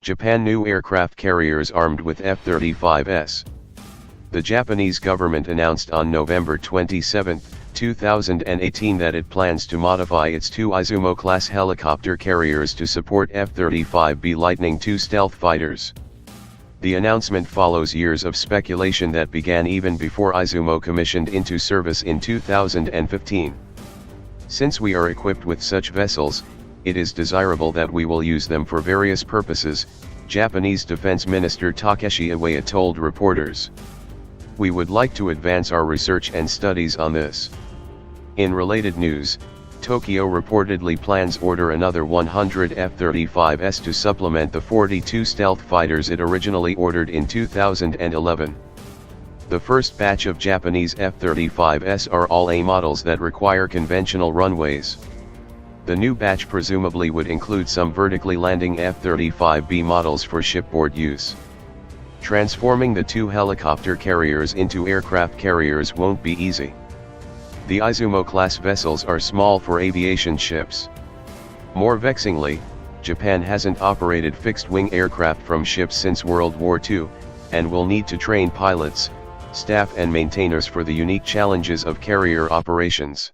Japan new aircraft carriers armed with F-35s. The Japanese government announced on November 27, 2018 that it plans to modify its two Izumo-class helicopter carriers to support F-35B Lightning II stealth fighters. The announcement follows years of speculation that began even before Izumo commissioned into service in 2015. Since we are equipped with such vessels, it is desirable that we will use them for various purposes, Japanese Defense Minister Takeshi Iwaya told reporters. We would like to advance our research and studies on this. In related news, Tokyo reportedly plans order another 100 F-35s to supplement the 42 stealth fighters it originally ordered in 2011. The first batch of Japanese F-35s are all A models that require conventional runways. The new batch presumably would include some vertically landing F-35B models for shipboard use. Transforming the two helicopter carriers into aircraft carriers won't be easy. The Izumo-class vessels are small for aviation ships. More vexingly, Japan hasn't operated fixed-wing aircraft from ships since World War II, and will need to train pilots, staff and maintainers for the unique challenges of carrier operations.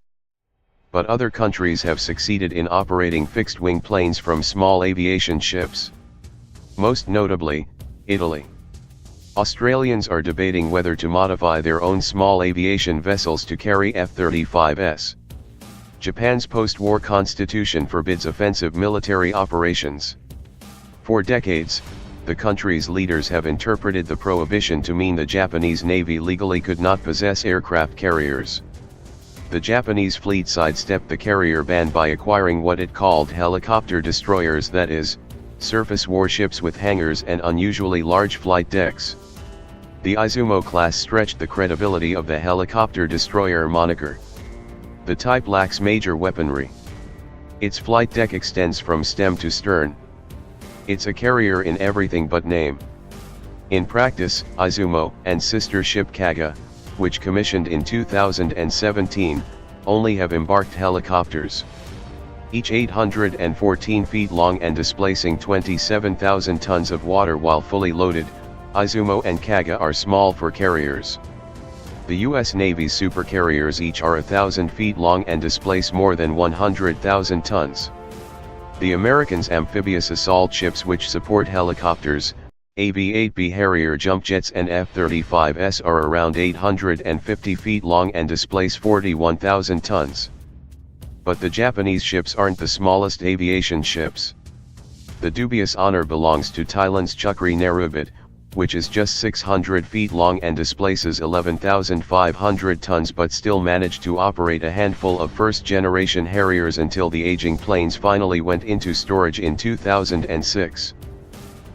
But other countries have succeeded in operating fixed-wing planes from small aviation ships. Most notably, Italy. Australians are debating whether to modify their own small aviation vessels to carry F-35s. Japan's post-war constitution forbids offensive military operations. For decades, the country's leaders have interpreted the prohibition to mean the Japanese Navy legally could not possess aircraft carriers. The Japanese fleet sidestepped the carrier ban by acquiring what it called helicopter destroyers, that is, surface warships with hangars and unusually large flight decks. The Izumo-class stretched the credibility of the helicopter destroyer moniker. The type lacks major weaponry. Its flight deck extends from stem to stern. It's a carrier in everything but name. In practice, Izumo and sister ship Kaga, which commissioned in 2017, only have embarked helicopters. Each 814 feet long and displacing 27,000 tons of water while fully loaded, Izumo and Kaga are small for carriers. The U.S. Navy's supercarriers each are 1,000 feet long and displace more than 100,000 tons. The Americans' amphibious assault ships which support helicopters, AV-8B Harrier jump jets and F-35s are around 850 feet long and displace 41,000 tons. But the Japanese ships aren't the smallest aviation ships. The dubious honor belongs to Thailand's Chukri Narubit, which is just 600 feet long and displaces 11,500 tons but still managed to operate a handful of first-generation Harriers until the aging planes finally went into storage in 2006.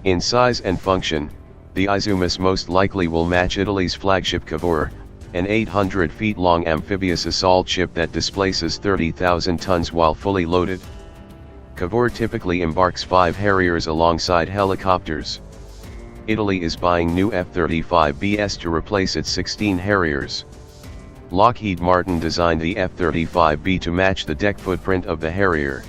In size and function, the Izumo most likely will match Italy's flagship Cavour, an 800 feet long amphibious assault ship that displaces 30,000 tons while fully loaded. Cavour typically embarks 5 Harriers alongside helicopters. Italy is buying new F-35Bs to replace its 16 Harriers. Lockheed Martin designed the F-35B to match the deck footprint of the Harrier.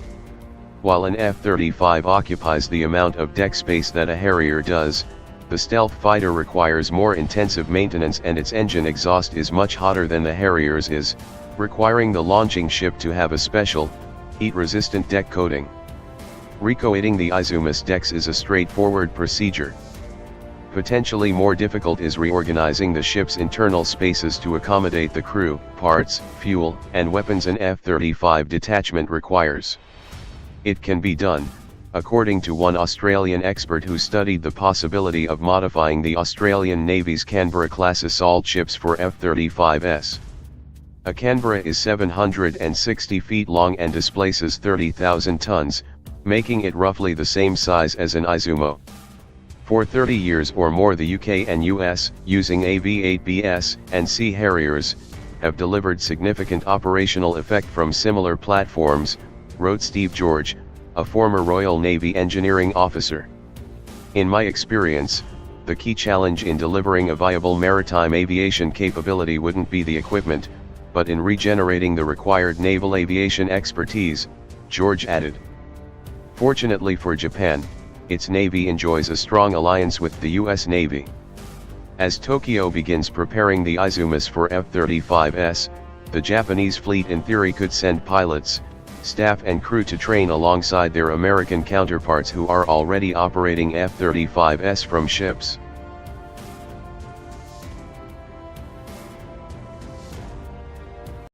While an F-35 occupies the amount of deck space that a Harrier does, the stealth fighter requires more intensive maintenance and its engine exhaust is much hotter than the Harrier's is, requiring the launching ship to have a special, heat-resistant deck coating. Recoating the Izumo's decks is a straightforward procedure. Potentially more difficult is reorganizing the ship's internal spaces to accommodate the crew, parts, fuel, and weapons an F-35 detachment requires. It can be done, according to one Australian expert who studied the possibility of modifying the Australian Navy's Canberra-class assault ships for F-35s. A Canberra is 760 feet long and displaces 30,000 tons, making it roughly the same size as an Izumo. For 30 years or more the UK and US, using AV-8Bs and Sea Harriers, have delivered significant operational effect from similar platforms, wrote Steve George, a former Royal Navy engineering officer. In my experience, the key challenge in delivering a viable maritime aviation capability wouldn't be the equipment, but in regenerating the required naval aviation expertise, George added. Fortunately for Japan, its Navy enjoys a strong alliance with the US Navy. As Tokyo begins preparing the Izumas for F-35s, the Japanese fleet in theory could send pilots, staff and crew to train alongside their American counterparts who are already operating F-35s from ships.